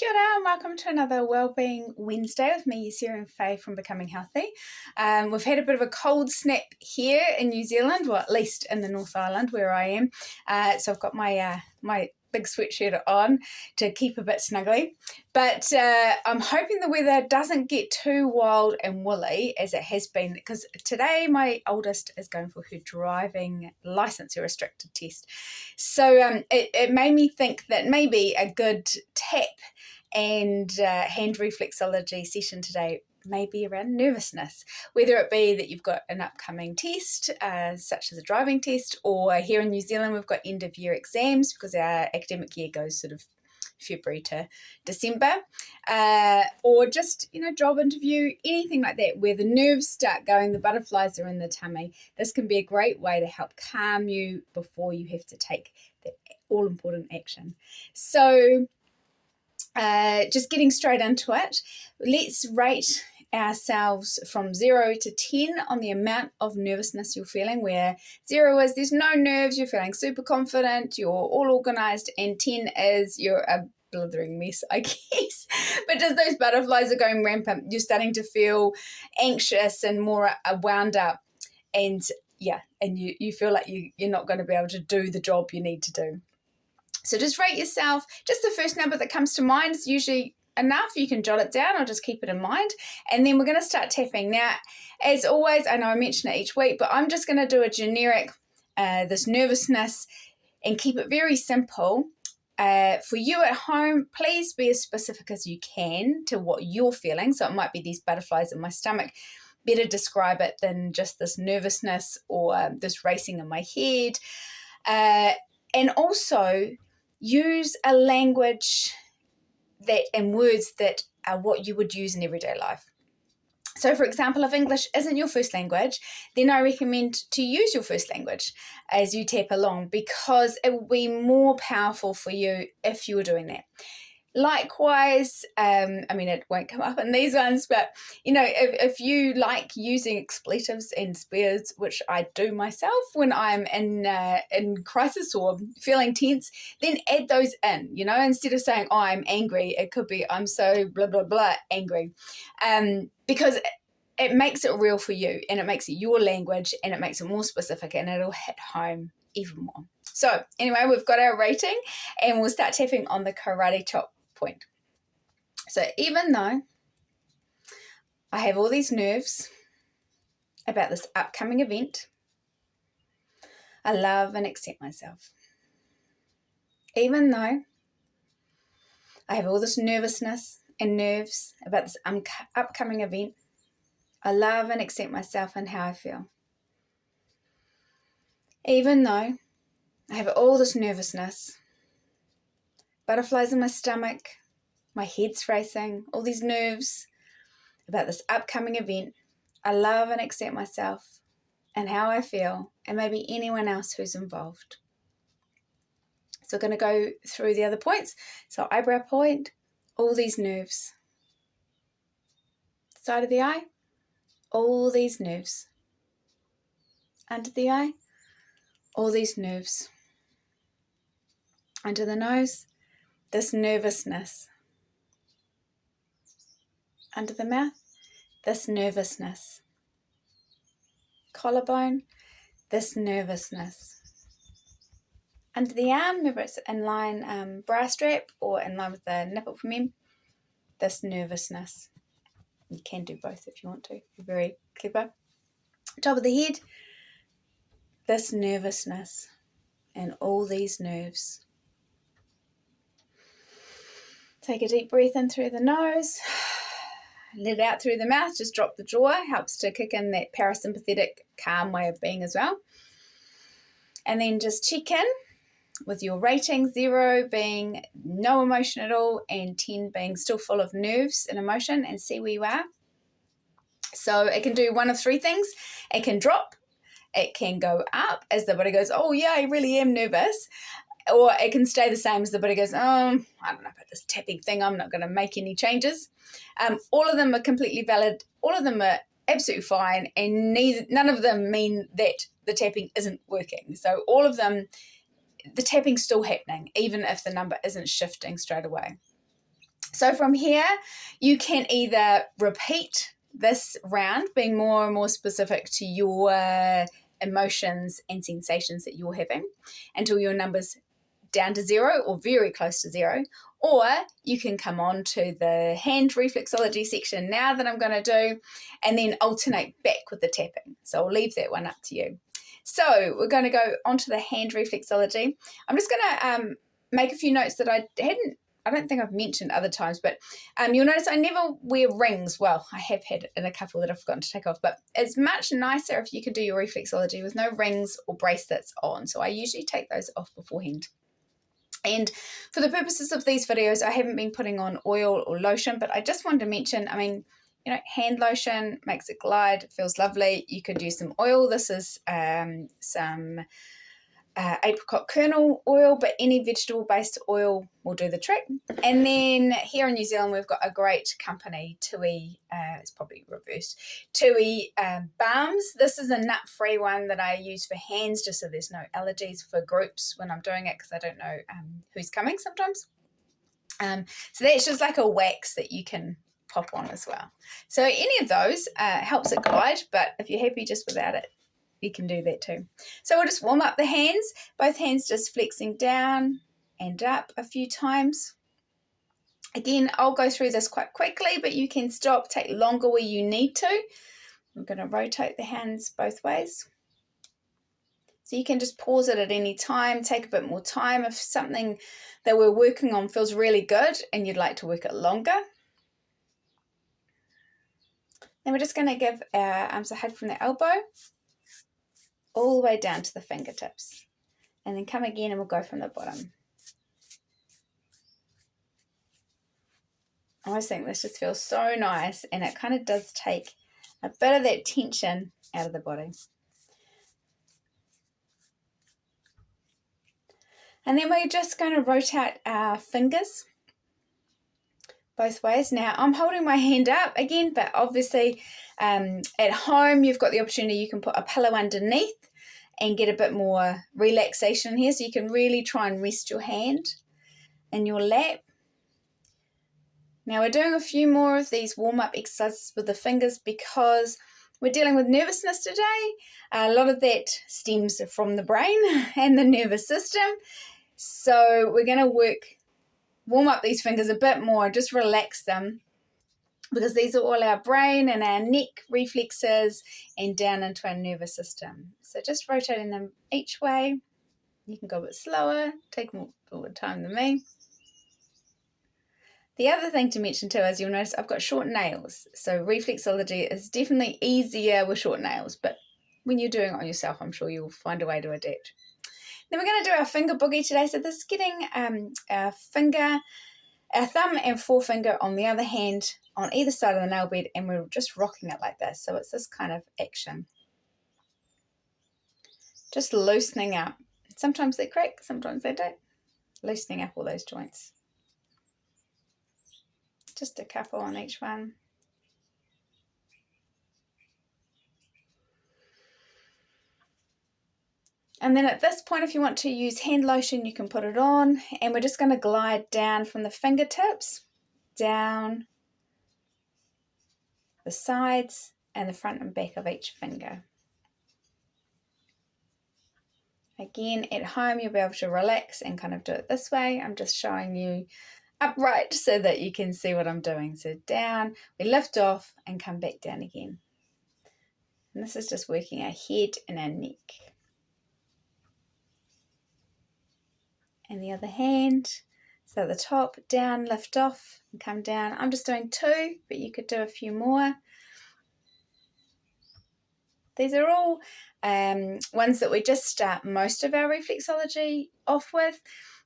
Kia ora, and welcome to another Wellbeing Wednesday with me, Sarah and Faye from Becoming Healthy. We've had a bit of a cold snap here in New Zealand, well, at least in the North Island where I am. So I've got my big sweatshirt on to keep a bit snuggly. But I'm hoping the weather doesn't get too wild and woolly as it has been, because today my oldest is going for her driving licence, her restricted test. So it made me think that maybe a good tap and hand reflexology session today may be around nervousness, whether it be that you've got an upcoming test, such as a driving test, or here in New Zealand we've got end of year exams because our academic year goes sort of February to December, or just, job interview, anything like that, where the nerves start going, the butterflies are in the tummy. This can be a great way to help calm you before you have to take that all-important action. So just getting straight into it, let's rate ourselves from 0 to 10 on the amount of nervousness you're feeling, where 0 is there's no nerves, you're feeling super confident, you're all organized, and 10 is you're a blithering mess, I guess. But just those butterflies are going rampant, you're starting to feel anxious and more wound up, and you feel like you're not going to be able to do the job you need to do. So just rate yourself. Just the first number that comes to mind is usually enough. You can jot it down or just keep it in mind. And then we're going to start tapping. Now, as always, I know I mention it each week, but I'm just going to do a generic, this nervousness, and keep it very simple. For you at home, please be as specific as you can to what you're feeling. So it might be these butterflies in my stomach. Better describe it than just this nervousness or this racing in my head. And also use a language and words that are what you would use in everyday life. So, for example, if English isn't your first language, then I recommend to use your first language as you tap along, because it will be more powerful for you if you were doing that. Likewise, it won't come up in these ones, but, if you like using expletives and swears, which I do myself when I'm in crisis or feeling tense, then add those in, instead of saying, oh, I'm angry, it could be, I'm so blah, blah, blah, angry, because it makes it real for you, and it makes it your language, and it makes it more specific, and it'll hit home even more. So anyway, we've got our rating, and we'll start tapping on the karate chop point. So even though I have all these nerves about this upcoming event, I love and accept myself. Even though I have all this nervousness and nerves about this upcoming event, I love and accept myself and how I feel. Even though I have all this nervousness, butterflies in my stomach, my head's racing, all these nerves about this upcoming event, I love and accept myself and how I feel, and maybe anyone else who's involved. So we're going to go through the other points. So eyebrow point, all these nerves. Side of the eye, all these nerves. Under the eye, all these nerves. Under the nose, this nervousness. Under the mouth, this nervousness. Collarbone, this nervousness. Under the arm, whether it's in line bra strap or in line with the nipple for men, this nervousness. You can do both if you want to. You're very clever. Top of the head, this nervousness and all these nerves. Take a deep breath in through the nose. Let it out through the mouth. Just drop the jaw. Helps to kick in that parasympathetic calm way of being as well. And then just check in with your rating, 0 being no emotion at all and 10 being still full of nerves and emotion, and see where you are. So it can do one of 3 things. It can drop. It can go up as the body goes, oh yeah, I really am nervous. Or it can stay the same as the body goes, I don't know about this tapping thing, I'm not going to make any changes. All of them are completely valid. All of them are absolutely fine, and none of them mean that the tapping isn't working. So all of them, the tapping's still happening, even if the number isn't shifting straight away. So from here, you can either repeat this round, being more and more specific to your emotions and sensations that you're having until your number's down to 0 or very close to 0, or you can come on to the hand reflexology section now that I'm going to do, and then alternate back with the tapping. So I'll leave that one up to you. So we're going to go onto the hand reflexology. I'm just going to make a few notes that I don't think I've mentioned other times, but you'll notice I never wear rings. Well, I have had in a couple that I've forgotten to take off, but it's much nicer if you can do your reflexology with no rings or bracelets on. So I usually take those off beforehand. And for the purposes of these videos, I haven't been putting on oil or lotion, but I just wanted to mention, hand lotion makes it glide, it feels lovely. You could use some oil. This is some apricot kernel oil, but any vegetable-based oil will do the trick. And then here in New Zealand, we've got a great company, Tui, it's probably reversed, Tui Balms. This is a nut-free one that I use for hands, just so there's no allergies for groups when I'm doing it, because I don't know who's coming sometimes. So that's just like a wax that you can pop on as well. So any of those helps it glide, but if you're happy just without it, you can do that too. So we'll just warm up the hands, both hands just flexing down and up a few times. Again, I'll go through this quite quickly, but you can stop, take longer where you need to. I'm going to rotate the hands both ways. So you can just pause it at any time, take a bit more time if something that we're working on feels really good and you'd like to work it longer. Then we're just going to give our arms a hug from the elbow all the way down to the fingertips, and then come again and we'll go from the bottom. I always think this just feels so nice, and it kind of does take a bit of that tension out of the body. And then we're just going to rotate our fingers both ways. Now I'm holding my hand up again, but obviously at home you've got the opportunity, you can put a pillow underneath and get a bit more relaxation here, so you can really try and rest your hand in your lap. Now we're doing a few more of these warm-up exercises with the fingers because we're dealing with nervousness today. A lot of that stems from the brain and the nervous system. So we're going to warm up these fingers a bit more, just relax them, because these are all our brain and our neck reflexes and down into our nervous system. So just rotating them each way. You can go a bit slower, take more time than me. The other thing to mention too is you'll notice I've got short nails. So reflexology is definitely easier with short nails, but when you're doing it on yourself, I'm sure you'll find a way to adapt. Then we're going to do our finger boogie today. So this is getting our thumb and forefinger on the other hand on either side of the nail bed, and we're just rocking it like this. So it's this kind of action. Just loosening up. Sometimes they crack, sometimes they don't. Loosening up all those joints. Just a couple on each one. And then at this point, if you want to use hand lotion, you can put it on. And we're just going to glide down from the fingertips, down the sides and the front and back of each finger. Again, at home, you'll be able to relax and kind of do it this way. I'm just showing you upright so that you can see what I'm doing. So down, we lift off and come back down again. And this is just working our head and our neck. And the other hand, so at the top, down, lift off, and come down. I'm just doing 2, but you could do a few more. These are all ones that we just start most of our reflexology off with.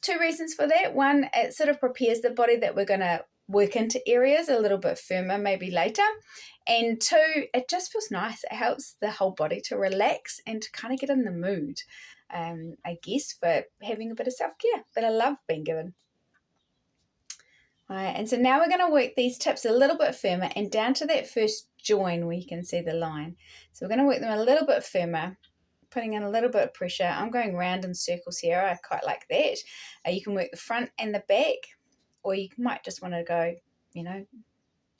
2 reasons for that. One, it sort of prepares the body that we're going to work into areas a little bit firmer maybe later. And 2, it just feels nice. It helps the whole body to relax and to kind of get in the mood, I guess, for having a bit of self-care, bit of love being given. All right, and so now we're going to work these tips a little bit firmer and down to that first join where you can see the line. So we're going to work them a little bit firmer, putting in a little bit of pressure. I'm going round in circles here. I quite like that. You can work the front and the back or you might just want to go,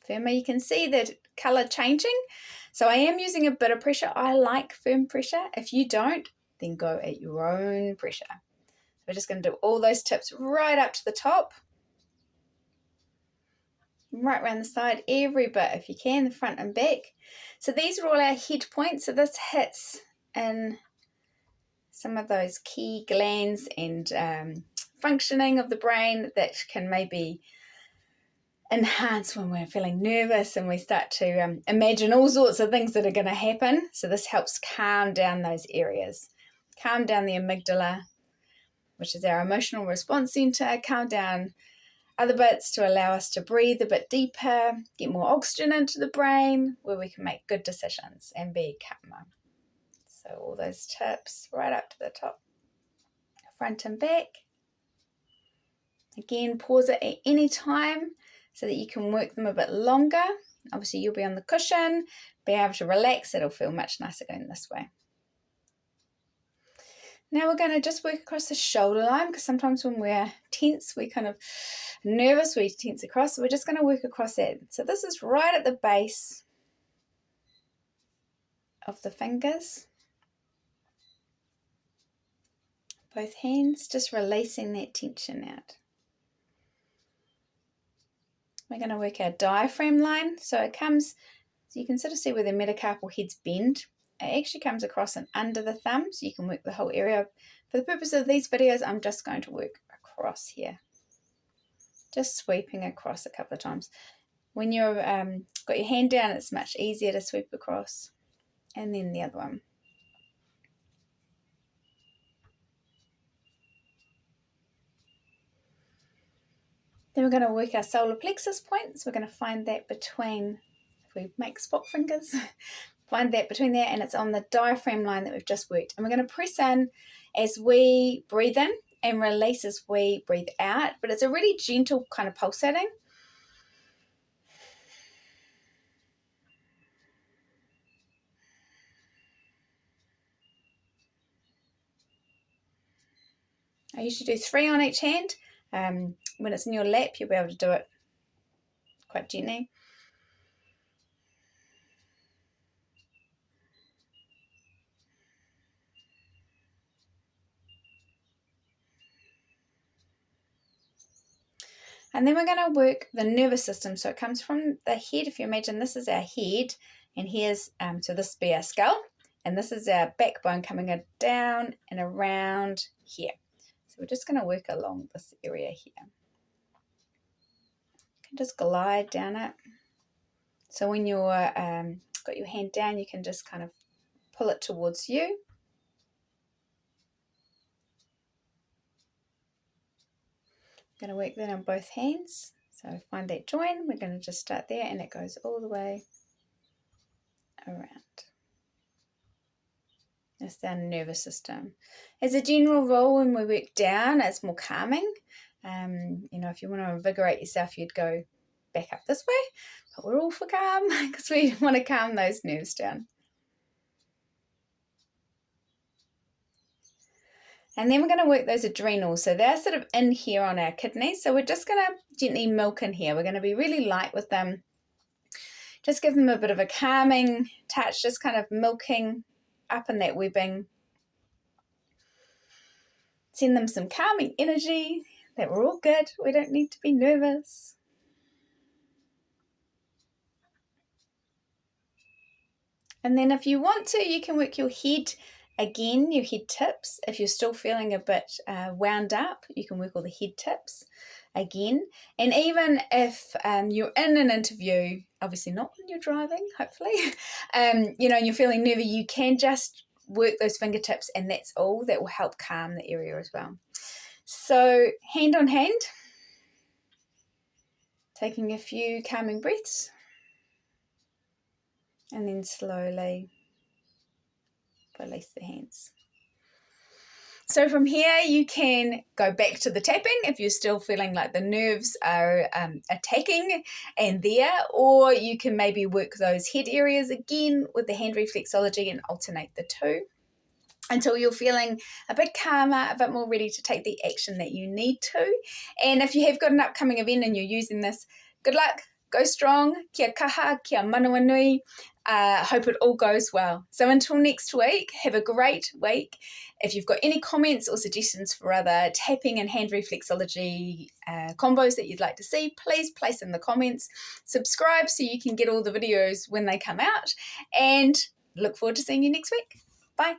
firmer. You can see the colour changing. So I am using a bit of pressure. I like firm pressure. If you don't, then go at your own pressure. We're just going to do all those tips right up to the top. Right around the side, every bit if you can, the front and back. So these are all our head points. So this hits in some of those key glands and functioning of the brain that can maybe enhance when we're feeling nervous and we start to imagine all sorts of things that are going to happen. So this helps calm down those areas. Calm down the amygdala, which is our emotional response center. Calm down other bits to allow us to breathe a bit deeper, get more oxygen into the brain where we can make good decisions and be calmer. So all those tips right up to the top, front and back. Again, pause it at any time so that you can work them a bit longer. Obviously, you'll be on the cushion, be able to relax. It'll feel much nicer going this way. Now we're going to just work across the shoulder line, because sometimes when we're tense, we're kind of nervous, we tense across. So we're just going to work across that. So this is right at the base of the fingers. Both hands, just releasing that tension out. We're going to work our diaphragm line. So it comes, so you can sort of see where the metacarpal heads bend. It actually comes across and under the thumb, so you can work the whole area. For the purpose of these videos, I'm just going to work across here. Just sweeping across a couple of times. When you've got your hand down, it's much easier to sweep across. And then the other one. Then we're going to work our solar plexus points. We're going to find that between, if we make spot fingers, find that between there, and it's on the diaphragm line that we've just worked. And we're going to press in as we breathe in and release as we breathe out. But it's a really gentle kind of pulsating. I usually do 3 on each hand. When it's in your lap, you'll be able to do it quite gently. And then we're going to work the nervous system. So it comes from the head. If you imagine this is our head, and here's, so this would be our skull, and this is our backbone coming down and around here. So we're just going to work along this area here. You can just glide down it. So when you're got your hand down, you can just kind of pull it towards you. I'm going to work that on both hands. So find that join. We're going to just start there, and it goes all the way around. That's our nervous system. As a general rule, when we work down, it's more calming. If you want to invigorate yourself, you'd go back up this way. But we're all for calm because we want to calm those nerves down. And then we're going to work those adrenals. So they're sort of in here on our kidneys. So we're just going to gently milk in here. We're going to be really light with them. Just give them a bit of a calming touch, just kind of milking up in that webbing. Send them some calming energy that we're all good. We don't need to be nervous. And then if you want to, you can work your head again, your head tips. If you're still feeling a bit wound up, you can work all the head tips again. And even if you're in an interview, obviously not when you're driving, hopefully, and you're feeling nervy, you can just work those fingertips, and that's all. That will help calm the area as well. So hand on hand, taking a few calming breaths, and then slowly release the hands. So from here, you can go back to the tapping if you're still feeling like the nerves are attacking and there, or you can maybe work those head areas again with the hand reflexology and alternate the two. until you're feeling a bit calmer, a bit more ready to take the action that you need to. And if you have got an upcoming event and you're using this, good luck, go strong, kia kaha, kia manawa nui. Hope it all goes well. So until next week, have a great week. If you've got any comments or suggestions for other tapping and hand reflexology combos that you'd like to see, please place in the comments. Subscribe so you can get all the videos when they come out, and look forward to seeing you next week. Bye.